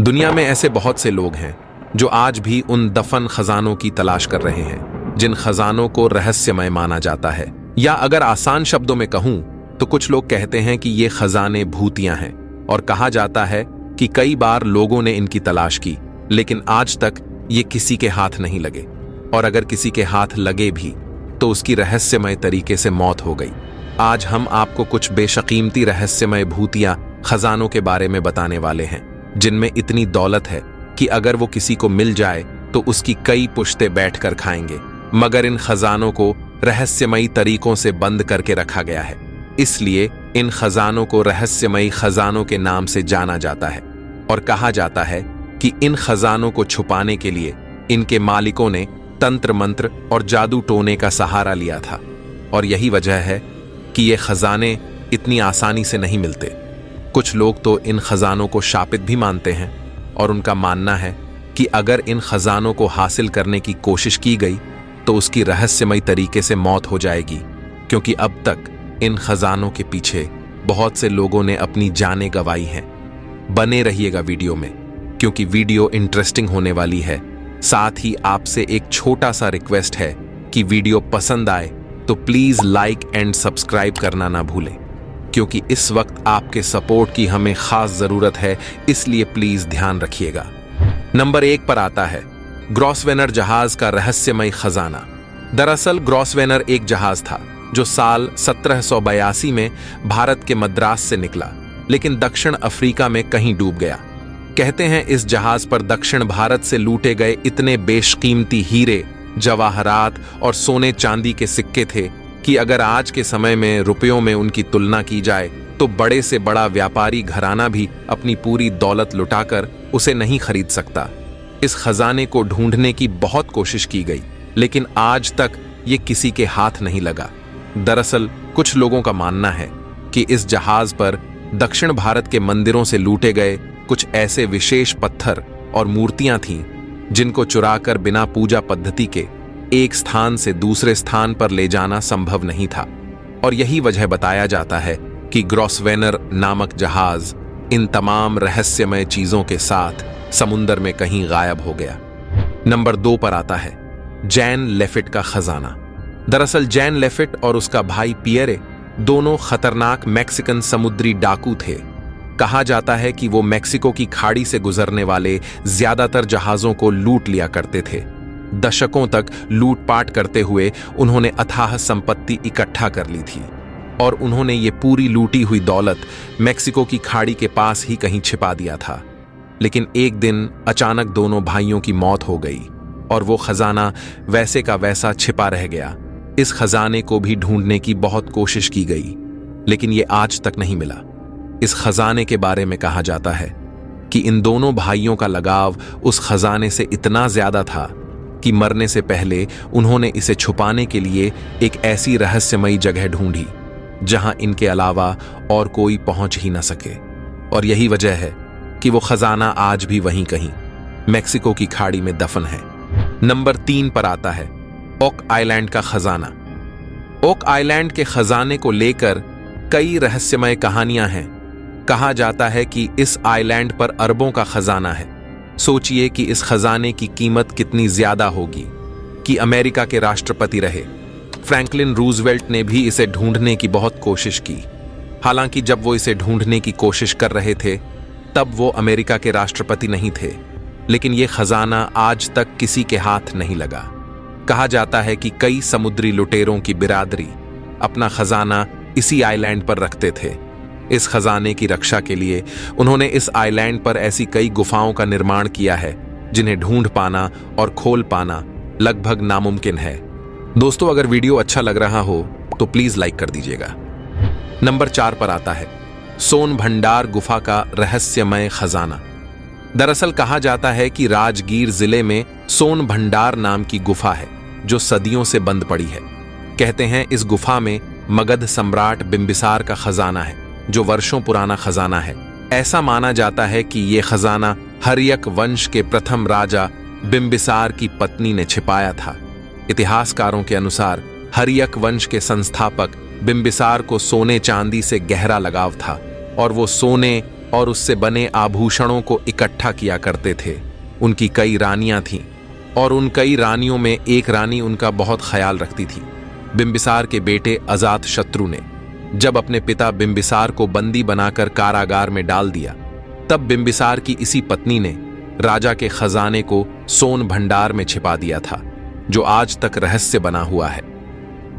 दुनिया में ऐसे बहुत से लोग हैं जो आज भी उन दफन खजानों की तलाश कर रहे हैं जिन खजानों को रहस्यमय माना जाता है, या अगर आसान शब्दों में कहूं तो कुछ लोग कहते हैं कि ये खजाने भूतियां हैं। और कहा जाता है कि कई बार लोगों ने इनकी तलाश की लेकिन आज तक ये किसी के हाथ नहीं लगे, और अगर किसी के हाथ लगे भी तो उसकी रहस्यमय तरीके से मौत हो गई। आज हम आपको कुछ बेशकीमती रहस्यमय भूतिया खजानों के बारे में बताने वाले हैं जिनमें इतनी दौलत है कि अगर वो किसी को मिल जाए तो उसकी कई पुश्ते बैठकर खाएंगे, मगर इन खजानों को रहस्यमयी तरीकों से बंद करके रखा गया है। इसलिए इन खजानों को रहस्यमयी खजानों के नाम से जाना जाता है, और कहा जाता है कि इन खजानों को छुपाने के लिए इनके मालिकों ने तंत्र मंत्र और जादू टोने का सहारा लिया था। और यही वजह है कि ये खजाने इतनी आसानी से नहीं मिलते। कुछ लोग तो इन खजानों को शापित भी मानते हैं, और उनका मानना है कि अगर इन खजानों को हासिल करने की कोशिश की गई तो उसकी रहस्यमय तरीके से मौत हो जाएगी, क्योंकि अब तक इन खजानों के पीछे बहुत से लोगों ने अपनी जानें गंवाई हैं। बने रहिएगा वीडियो में, क्योंकि वीडियो इंटरेस्टिंग होने वाली है। साथ ही आपसे एक छोटा सा रिक्वेस्ट है कि वीडियो पसंद आए तो प्लीज लाइक एंड सब्सक्राइब करना ना भूलें, क्योंकि इस वक्त आपके सपोर्ट की हमें खास जरूरत है, इसलिए प्लीज ध्यान रखिएगा। नंबर 1 पर आता है ग्रॉसवेनर जहाज का रहस्यमय खजाना। दरअसल ग्रॉसवेनर एक जहाज था जो साल 1782 में भारत के मद्रास से निकला, लेकिन दक्षिण अफ्रीका में कहीं डूब गया। कहते हैं इस जहाज पर दक्षिण भारत से लूटे गए इतने बेशकीमती हीरे, जवाहरात और सोने चांदी के सिक्के थे कि अगर आज के समय में रुपयों में उनकी तुलना की जाए तो बड़े से बड़ा व्यापारी घराना भी अपनी पूरी दौलत लुटाकर उसे नहीं खरीद सकता। इस खजाने को ढूंढने की बहुत कोशिश की गई, लेकिन आज तक ये किसी के हाथ नहीं लगा। दरअसल कुछ लोगों का मानना है कि इस जहाज पर दक्षिण भारत के मंदिरों से लूटे गए कुछ ऐसे विशेष पत्थर और मूर्तियां थीं जिनको चुराकर बिना पूजा पद्धति के एक स्थान से दूसरे स्थान पर ले जाना संभव नहीं था। और यही वजह बताया जाता है कि ग्रॉसवेनर नामक जहाज इन तमाम रहस्यमय चीजों के साथ समुंदर में कहीं गायब हो गया। नंबर 2 पर आता है जैन लेफिट का खजाना। दरअसल जैन लेफिट और उसका भाई पियरे दोनों खतरनाक मैक्सिकन समुद्री डाकू थे। कहा जाता है कि वो मैक्सिको की खाड़ी से गुजरने वाले ज्यादातर जहाजों को लूट लिया करते थे। दशकों तक लूटपाट करते हुए उन्होंने अथाह संपत्ति इकट्ठा कर ली थी, और उन्होंने ये पूरी लूटी हुई दौलत मैक्सिको की खाड़ी के पास ही कहीं छिपा दिया था। लेकिन एक दिन अचानक दोनों भाइयों की मौत हो गई और वो खजाना वैसे का वैसा छिपा रह गया। इस खजाने को भी ढूंढने की बहुत कोशिश की गई, लेकिन ये आज तक नहीं मिला। इस खजाने के बारे में कहा जाता है कि इन दोनों भाइयों का लगाव उस खजाने से इतना ज्यादा था कि मरने से पहले उन्होंने इसे छुपाने के लिए एक ऐसी रहस्यमयी जगह ढूंढी जहां इनके अलावा और कोई पहुंच ही न सके। और यही वजह है कि वो खजाना आज भी वहीं कहीं मैक्सिको की खाड़ी में दफन है। नंबर 3 पर आता है ओक आइलैंड का खजाना। ओक आइलैंड के खजाने को लेकर कई रहस्यमय कहानियां हैं। कहा जाता है कि इस आइलैंड पर अरबों का खजाना है। सोचिए कि इस खजाने की कीमत कितनी ज्यादा होगी कि अमेरिका के राष्ट्रपति रहे फ्रैंकलिन रूजवेल्ट ने भी इसे ढूंढने की बहुत कोशिश की। हालांकि जब वो इसे ढूंढने की कोशिश कर रहे थे तब वो अमेरिका के राष्ट्रपति नहीं थे, लेकिन ये खजाना आज तक किसी के हाथ नहीं लगा। कहा जाता है कि कई समुद्री लुटेरों की बिरादरी अपना खजाना इसी आइलैंड पर रखते थे। इस खजाने की रक्षा के लिए उन्होंने इस आइलैंड पर ऐसी कई गुफाओं का निर्माण किया है जिन्हें ढूंढ पाना और खोल पाना लगभग नामुमकिन है। दोस्तों, अगर वीडियो अच्छा लग रहा हो तो प्लीज लाइक कर दीजिएगा। नंबर 4 पर आता है सोन भंडार गुफा का रहस्यमय खजाना। दरअसल कहा जाता है कि राजगीर जिले में सोन भंडार नाम की गुफा है जो सदियों से बंद पड़ी है। कहते हैं इस गुफा में मगध सम्राट बिंबिसार का खजाना है जो वर्षों पुराना खजाना है। ऐसा माना जाता है कि यह खजाना हर्यक वंश के प्रथम राजा बिंबिसार की पत्नी ने छिपाया था। इतिहासकारों के अनुसार हर्यक वंश के संस्थापक बिंबिसार को सोने चांदी से गहरा लगाव था और वो सोने और उससे बने आभूषणों को इकट्ठा किया करते थे। उनकी कई रानियां थीं और उन कई रानियों में एक रानी उनका बहुत ख्याल रखती थी। बिंबिसार के बेटे अजातशत्रु ने जब अपने पिता बिंबिसार को बंदी बनाकर कारागार में डाल दिया, तब बिंबिसार की इसी पत्नी ने राजा के खजाने को सोन भंडार में छिपा दिया था, जो आज तक रहस्य बना हुआ है।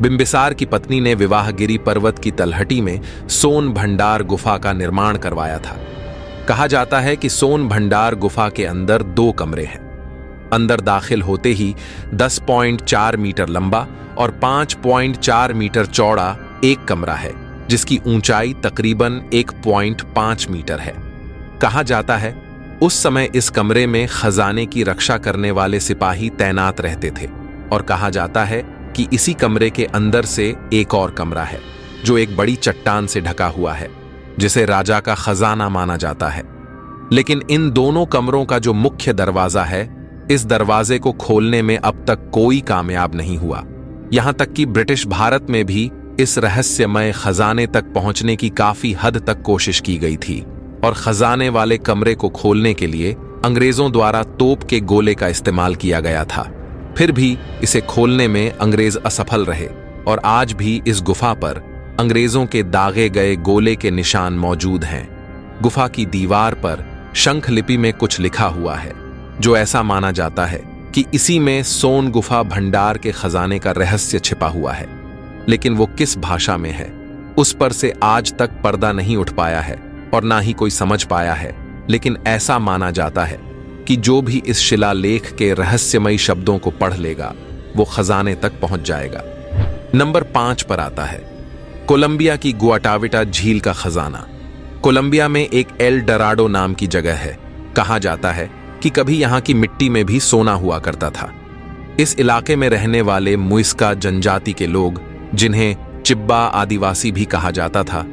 बिंबिसार की पत्नी ने विवाहगिरी पर्वत की तलहटी में सोन भंडार गुफा का निर्माण करवाया था। कहा जाता है कि सोन भंडार गुफा के अंदर 2 कमरे हैं। अंदर दाखिल होते ही 10.4 मीटर लंबा और 5.4 मीटर चौड़ा एक कमरा है, जिसकी ऊंचाई तकरीबन 1.5 मीटर है। कहा जाता है उस समय इस कमरे में खजाने की रक्षा करने वाले सिपाही तैनात रहते थे, और कहा जाता है कि इसी कमरे के अंदर से एक और कमरा है जो एक बड़ी चट्टान से ढका हुआ है, जिसे राजा का खजाना माना जाता है। लेकिन इन दोनों कमरों का जो मुख्य दरवाजा है, इस दरवाजे को खोलने में अब तक कोई कामयाब नहीं हुआ। यहां तक कि ब्रिटिश भारत में भी इस रहस्यमय खजाने तक पहुंचने की काफी हद तक कोशिश की गई थी, और खजाने वाले कमरे को खोलने के लिए अंग्रेजों द्वारा तोप के गोले का इस्तेमाल किया गया था। फिर भी इसे खोलने में अंग्रेज असफल रहे, और आज भी इस गुफा पर अंग्रेजों के दागे गए गोले के निशान मौजूद हैं। गुफा की दीवार पर शंख लिपि में कुछ लिखा हुआ है, जो ऐसा माना जाता है कि इसी में सोन गुफा भंडार के खजाने का रहस्य छिपा हुआ है। लेकिन वो किस भाषा में है, उस पर से आज तक पर्दा नहीं उठ पाया है और ना ही कोई समझ पाया है। लेकिन ऐसा माना जाता है कि जो भी इस शिलालेख के रहस्यमयी शब्दों को पढ़ लेगा, वो खजाने तक पहुंच जाएगा। नंबर 5 पर आता है कोलंबिया की गुआटाविटा झील का खजाना। कोलंबिया में एक एल डराडो नाम की जगह है। कहा जाता है कि कभी यहां की मिट्टी में भी सोना हुआ करता था। इस इलाके में रहने वाले मुइस्का जनजाति के लोग, जिन्हें चिब्बा आदिवासी भी कहा जाता था,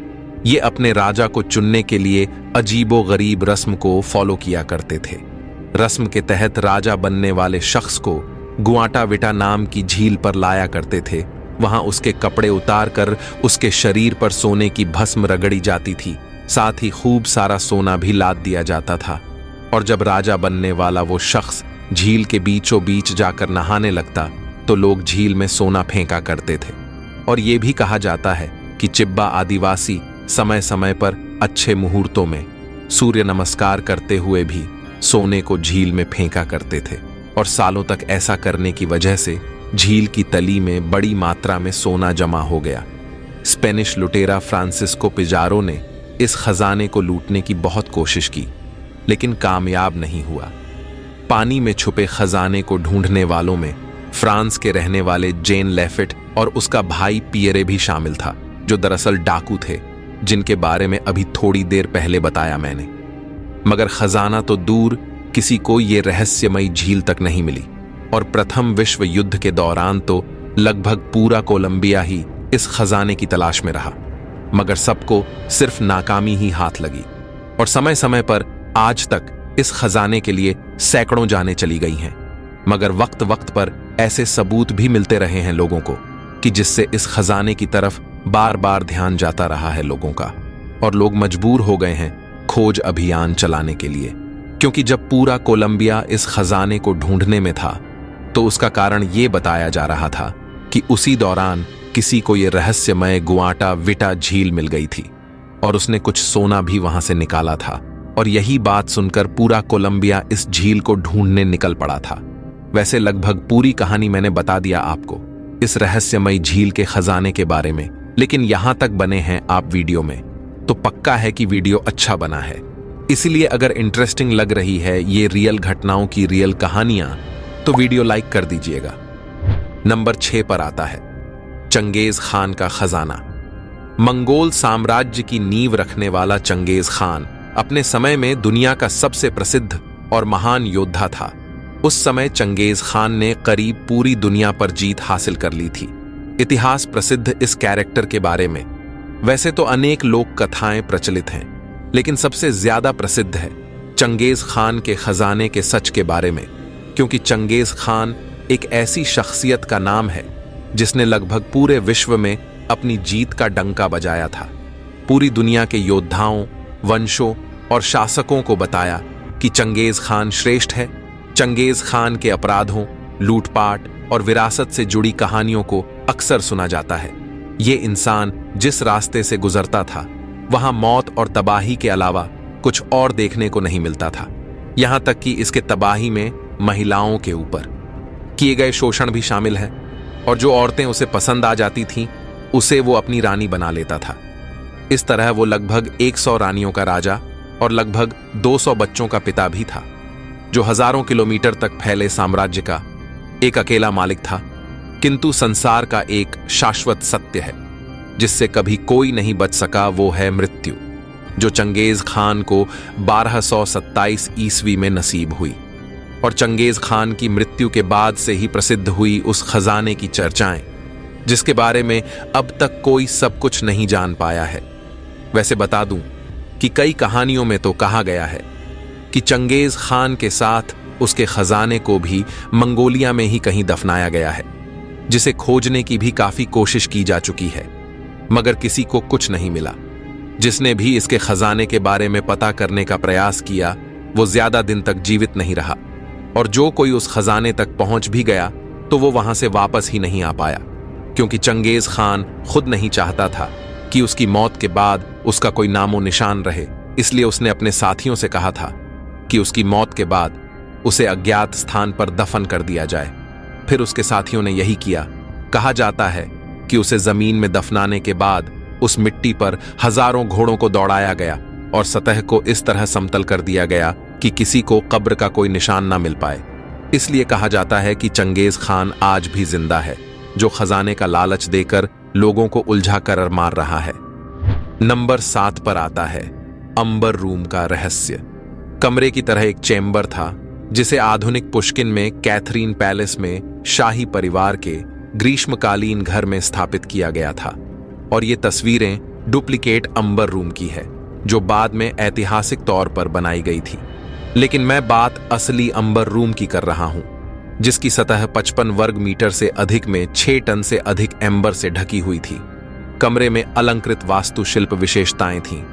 ये अपने राजा को चुनने के लिए अजीबो गरीब रस्म को फॉलो किया करते थे। रस्म के तहत राजा बनने वाले शख्स को गुआटाविटा नाम की झील पर लाया करते थे। वहां उसके कपड़े उतार कर उसके शरीर पर सोने की भस्म रगड़ी जाती थी। साथ ही खूब सारा सोना भी लाद दिया जाता था, और जब राजा बनने वाला वो शख्स झील के बीचों बीच जाकर नहाने लगता, तो लोग झील में सोना फेंका करते थे। और ये भी कहा जाता है कि चिब्बा आदिवासी समय समय पर अच्छे मुहूर्तों में सूर्य नमस्कार करते हुए भी सोने को झील में फेंका करते थे, और सालों तक ऐसा करने की वजह से झील की तली में बड़ी मात्रा में सोना जमा हो गया। स्पेनिश लुटेरा फ्रांसिस्को पिजारो ने इस खजाने को लूटने की बहुत कोशिश की, लेकिन कामयाब नहीं हुआ। पानी में छुपे खजाने को ढूंढने वालों में फ्रांस के रहने वाले जेन लेफिट और उसका भाई पियरे भी शामिल था, जो दरअसल डाकू थे, जिनके बारे में अभी थोड़ी देर पहले बताया मैंने। मगर खजाना तो दूर, किसी को ये रहस्यमयी झील तक नहीं मिली, और प्रथम विश्व युद्ध के दौरान तो लगभग पूरा कोलंबिया ही इस खजाने की तलाश में रहा, मगर सबको सिर्फ नाकामी ही हाथ लगी। और समय समय पर आज तक इस खजाने के लिए सैकड़ों जानें चली गई हैं, मगर वक्त वक्त पर ऐसे सबूत भी मिलते रहे हैं लोगों को कि जिससे इस खजाने की तरफ बार बार ध्यान जाता रहा है लोगों का, और लोग मजबूर हो गए हैं खोज अभियान चलाने के लिए। क्योंकि जब पूरा कोलंबिया इस खजाने को ढूंढने में था, तो उसका कारण ये बताया जा रहा था कि उसी दौरान किसी को ये रहस्यमय गुआटाविटा झील मिल गई थी, और उसने कुछ सोना भी वहां से निकाला था। और यही बात सुनकर पूरा कोलंबिया इस झील को ढूंढने निकल पड़ा था। वैसे लगभग पूरी कहानी मैंने बता दिया आपको इस रहस्यमयी झील के खजाने के बारे में, लेकिन यहां तक बने हैं आप वीडियो में, तो पक्का है कि वीडियो अच्छा बना है। इसलिए अगर इंटरेस्टिंग लग रही है ये रियल घटनाओं की रियल कहानियां, तो वीडियो लाइक कर दीजिएगा। नंबर 6 पर आता है चंगेज खान का खजाना। मंगोल साम्राज्य की नींव रखने वाला चंगेज खान अपने समय में दुनिया का सबसे प्रसिद्ध और महान योद्धा था। उस समय चंगेज खान ने करीब पूरी दुनिया पर जीत हासिल कर ली थी। इतिहास प्रसिद्ध इस कैरेक्टर के बारे में वैसे तो अनेक लोक कथाएं प्रचलित हैं, लेकिन सबसे ज्यादा प्रसिद्ध है चंगेज खान के खजाने के सच के बारे में, क्योंकि चंगेज खान एक ऐसी शख्सियत का नाम है जिसने लगभग पूरे विश्व में अपनी जीत का डंका बजाया था। पूरी दुनिया के योद्धाओं, वंशों और शासकों को बताया कि चंगेज खान श्रेष्ठ है। चंगेज खान के अपराधों, लूटपाट और विरासत से जुड़ी कहानियों को अक्सर सुना जाता है। ये इंसान जिस रास्ते से गुजरता था वहां मौत और तबाही के अलावा कुछ और देखने को नहीं मिलता था। यहां तक कि इसके तबाही में महिलाओं के ऊपर किए गए शोषण भी शामिल है, और जो औरतें उसे पसंद आ जाती थीं उसे वो अपनी रानी बना लेता था। इस तरह वो लगभग 100 रानियों का राजा और लगभग 200 बच्चों का पिता भी था, जो हजारों किलोमीटर तक फैले साम्राज्य का एक अकेला मालिक था। किंतु संसार का एक शाश्वत सत्य है जिससे कभी कोई नहीं बच सका, वो है मृत्यु, जो चंगेज खान को 1227 ईस्वी में नसीब हुई। और चंगेज खान की मृत्यु के बाद से ही प्रसिद्ध हुई उस खजाने की चर्चाएं, जिसके बारे में अब तक कोई सब कुछ नहीं जान पाया है। वैसे बता दूं कि कई कहानियों में तो कहा गया है कि चंगेज खान के साथ उसके खजाने को भी मंगोलिया में ही कहीं दफनाया गया है, जिसे खोजने की भी काफी कोशिश की जा चुकी है, मगर किसी को कुछ नहीं मिला। जिसने भी इसके खजाने के बारे में पता करने का प्रयास किया वो ज्यादा दिन तक जीवित नहीं रहा, और जो कोई उस खजाने तक पहुंच भी गया तो वो वहां से वापस ही नहीं आ पाया, क्योंकि चंगेज खान खुद नहीं चाहता था कि उसकी मौत के बाद उसका कोई नामो निशान रहे। इसलिए उसने अपने साथियों से कहा था कि उसकी मौत के बाद उसे अज्ञात स्थान पर दफन कर दिया जाए। फिर उसके साथियों ने यही किया। कहा जाता है कि उसे जमीन में दफनाने के बाद उस मिट्टी पर हजारों घोड़ों को दौड़ाया गया और सतह को इस तरह समतल कर दिया गया कि किसी को कब्र का कोई निशान ना मिल पाए। इसलिए कहा जाता है कि चंगेज खान आज भी जिंदा है, जो खजाने का लालच देकर लोगों को उलझा कर मार रहा है। नंबर 7 पर आता है अंबर रूम का रहस्य। कमरे की तरह एक चेंबर था जिसे आधुनिक पुष्किन में कैथरीन पैलेस में शाही परिवार के ग्रीष्मकालीन घर में स्थापित किया गया था, और ये तस्वीरें डुप्लीकेट अंबर रूम की है जो बाद में ऐतिहासिक तौर पर बनाई गई थी। लेकिन मैं बात असली अंबर रूम की कर रहा हूं, जिसकी सतह 55 वर्ग मीटर से अधिक में 6 टन से अधिक एम्बर से ढकी हुई थी। कमरे में अलंकृत वास्तुशिल्प विशेषताएं थीं,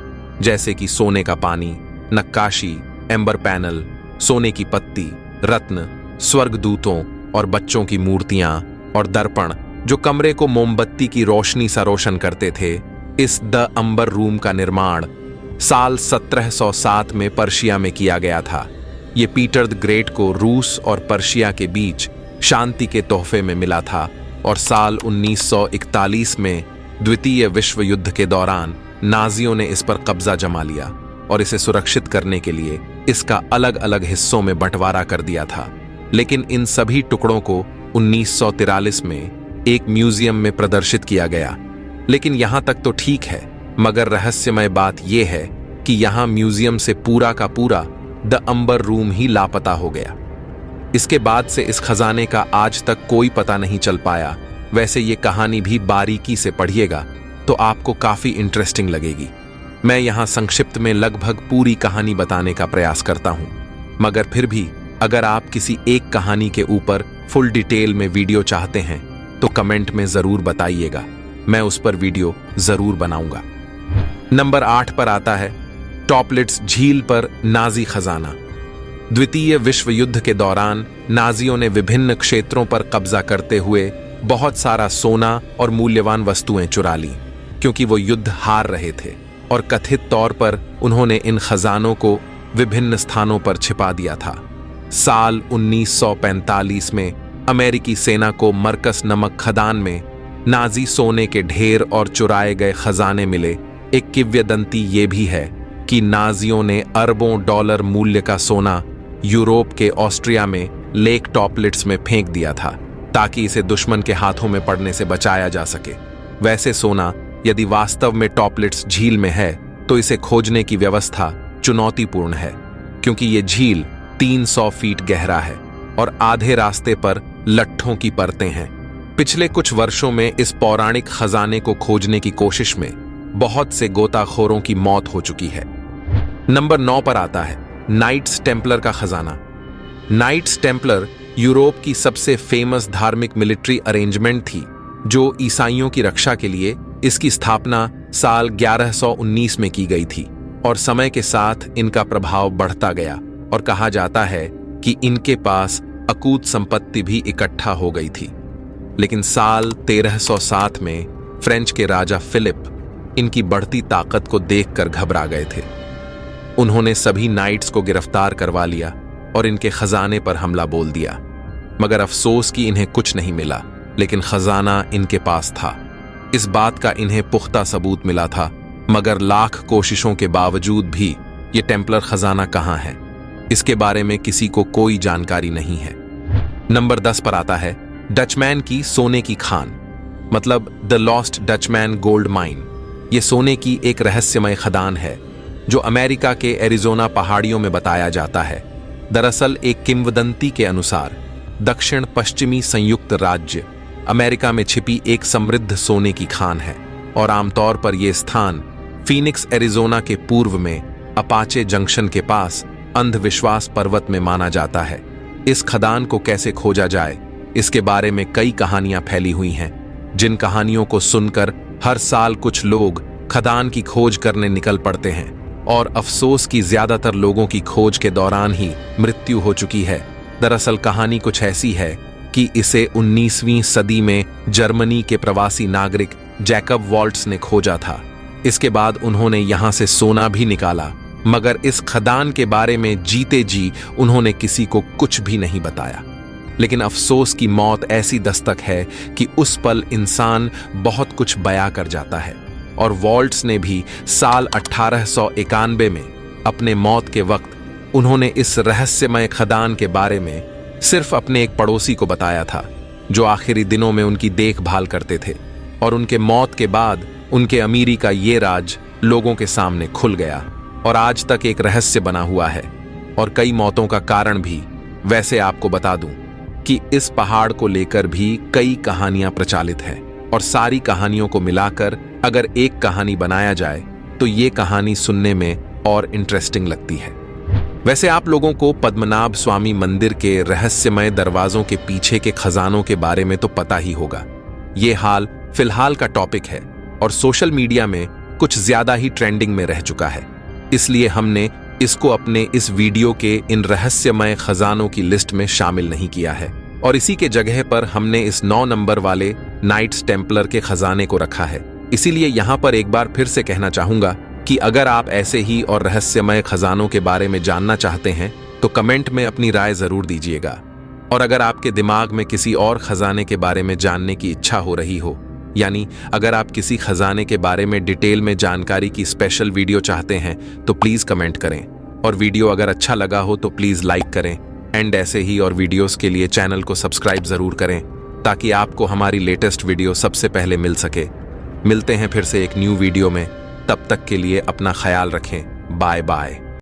जैसे कि सोने का पानी, नक्काशी, एम्बर पैनल, सोने की पत्ती, रत्न, स्वर्गदूतों और बच्चों की मूर्तियां और दर्पण जो कमरे को मोमबत्ती की रोशनी सा रोशन करते थे। इस द अंबर रूम का निर्माण साल 1707 में पर्शिया में किया गया था। ये पीटर द ग्रेट को रूस और पर्शिया के बीच शांति के तोहफे में मिला था, और साल 1941 में द्वितीय विश्व युद्ध के दौरान नाजियों ने इस पर कब्जा जमा लिया और इसे सुरक्षित करने के लिए इसका अलग अलग हिस्सों में बंटवारा कर दिया था। लेकिन इन सभी टुकड़ों को 1943 में एक म्यूजियम में प्रदर्शित किया गया। लेकिन यहां तक तो ठीक है, मगर रहस्यमय बात यह है कि यहां म्यूजियम से पूरा का पूरा द अंबर रूम ही लापता हो गया। इसके बाद से इस खजाने का आज तक कोई पता नहीं चल पाया। वैसे ये कहानी भी बारीकी से पढ़िएगा तो आपको काफी इंटरेस्टिंग लगेगी। मैं यहां संक्षिप्त में लगभग पूरी कहानी बताने का प्रयास करता हूं, मगर फिर भी अगर आप किसी एक कहानी के ऊपर फुल डिटेल में वीडियो चाहते हैं तो कमेंट में जरूर बताइएगा, मैं उस पर वीडियो जरूर बनाऊंगा। नंबर 8 पर आता है टॉपलिट्स झील पर नाजी खजाना। द्वितीय विश्व युद्ध के दौरान नाजियों ने विभिन्न क्षेत्रों पर कब्जा करते हुए बहुत सारा सोना और मूल्यवान वस्तुएं चुरा ली, क्योंकि वो युद्ध हार रहे थे, और कथित तौर पर उन्होंने इन खजानों को विभिन्न स्थानों पर छिपा दिया था। साल 1945 में अमेरिकी सेना को मरकस नमक खदान में नाजी सोने के ढेर और चुराए गए खजाने मिले। एक किंवदंती ये भी है कि नाजियों ने अरबों डॉलर मूल्य का सोना यूरोप के ऑस्ट्रिया में लेक टॉपलिट्स में फेंक दिया था, ताकि इसे दुश्मन के हाथों में पड़ने से बचाया जा सके। वैसे सोना यदि वास्तव में टॉपलिट्स झील में है तो इसे खोजने की व्यवस्था चुनौतीपूर्ण है, क्योंकि ये झील 300 फीट गहरा है और आधे रास्ते पर लट्ठों की परतें हैं। पिछले कुछ वर्षों में इस पौराणिक खजाने को खोजने की कोशिश में बहुत से गोताखोरों की मौत हो चुकी है। नंबर 9 पर आता है नाइट्स टेम्पलर का खजाना। नाइट्स टेम्पलर यूरोप की सबसे फेमस धार्मिक मिलिट्री अरेंजमेंट थी, जो ईसाइयों की रक्षा के लिए इसकी स्थापना साल 1119 में की गई थी, और समय के साथ इनका प्रभाव बढ़ता गया और कहा जाता है कि इनके पास अकूत संपत्ति भी इकट्ठा हो गई थी। लेकिन साल 1307 में फ्रेंच के राजा फिलिप इनकी बढ़ती ताकत को देखकर घबरा गए थे। उन्होंने सभी नाइट्स को गिरफ्तार करवा लिया और इनके खजाने पर हमला बोल दिया। मगर अफसोस कि इन्हें कुछ नहीं मिला, लेकिन खजाना इनके पास था। इस बात का इन्हें पुख्ता सबूत मिला था, मगर लाख कोशिशों के बावजूद भी ये टेम्पलर खजाना कहाँ है, इसके बारे में किसी को कोई जानकारी नहीं है। नंबर 10 पर आता है डचमैन की सोने की खान, मतलब the lost Dutchman gold mine. ये सोने की एक रहस्यमय खदान है जो अमेरिका के एरिजोना पहाड़ियों में बताया जाता है। दरअसल एक किंवदंती के अनुसार दक्षिण पश्चिमी संयुक्त राज्य अमेरिका में छिपी एक समृद्ध सोने की खान है और आमतौर पर यह स्थान फीनिक्स एरिजोना के पूर्व में अपाचे जंक्शन के पास अंधविश्वास पर्वत में माना जाता है। इस खदान को कैसे खोजा जाए, इसके बारे में कई कहानियां फैली हुई हैं, जिन कहानियों को सुनकर हर साल कुछ लोग खदान की खोज करने निकल पड़ते हैं और अफसोस कि ज्यादातर लोगों की खोज के दौरान ही मृत्यु हो चुकी है। दरअसल कहानी कुछ ऐसी है कि इसे 19वीं सदी में जर्मनी के प्रवासी नागरिक जैकब वॉल्ट्स ने खोजा था। इसके बाद उन्होंने यहां से सोना भी निकाला, मगर इस खदान के बारे में जीते जी उन्होंने किसी को कुछ भी नहीं बताया। लेकिन अफसोस की मौत ऐसी दस्तक है कि उस पल इंसान बहुत कुछ बयां कर जाता है और वॉल्ट्स ने भी साल 1891 में अपने मौत के वक्त उन्होंने इस रहस्यमय खदान के बारे में सिर्फ अपने एक पड़ोसी को बताया था, जो आखिरी दिनों में उनकी देखभाल करते थे। और उनके मौत के बाद उनके अमीरी का ये राज लोगों के सामने खुल गया और आज तक एक रहस्य बना हुआ है। और कई मौतों का कारण भी। वैसे आपको बता दूं कि इस पहाड़ को लेकर भी कई कहानियां प्रचलित हैं और सारी कहानियों को मिलाकर अगर एक कहानी बनाया जाए तो ये कहानी सुनने में और इंटरेस्टिंग लगती है। वैसे आप लोगों को पद्मनाभ स्वामी मंदिर के रहस्यमय दरवाजों के पीछे के खजानों के बारे में तो पता ही होगा। ये हाल फिलहाल का टॉपिक है और सोशल मीडिया में कुछ ज्यादा ही ट्रेंडिंग में रह चुका है, इसलिए हमने इसको अपने इस वीडियो के इन रहस्यमय खजानों की लिस्ट में शामिल नहीं किया है और इसी के जगह पर हमने इस 9 नंबर वाले नाइट्स टेम्पलर के खजाने को रखा है। इसीलिए यहां पर एक बार फिर से कहना चाहूंगा कि अगर आप ऐसे ही और रहस्यमय खजानों के बारे में जानना चाहते हैं तो कमेंट में अपनी राय जरूर दीजिएगा। और अगर आपके दिमाग में किसी और खजाने के बारे में जानने की इच्छा हो रही हो, यानी अगर आप किसी खजाने के बारे में डिटेल में जानकारी की स्पेशल वीडियो चाहते हैं तो प्लीज कमेंट करें। और वीडियो अगर अच्छा लगा हो तो प्लीज लाइक करें एंड ऐसे ही और वीडियोस के लिए चैनल को सब्सक्राइब जरूर करें ताकि आपको हमारी लेटेस्ट वीडियो सबसे पहले मिल सके। मिलते हैं फिर से एक न्यू वीडियो में, तब तक के लिए अपना ख्याल रखें। Bye bye.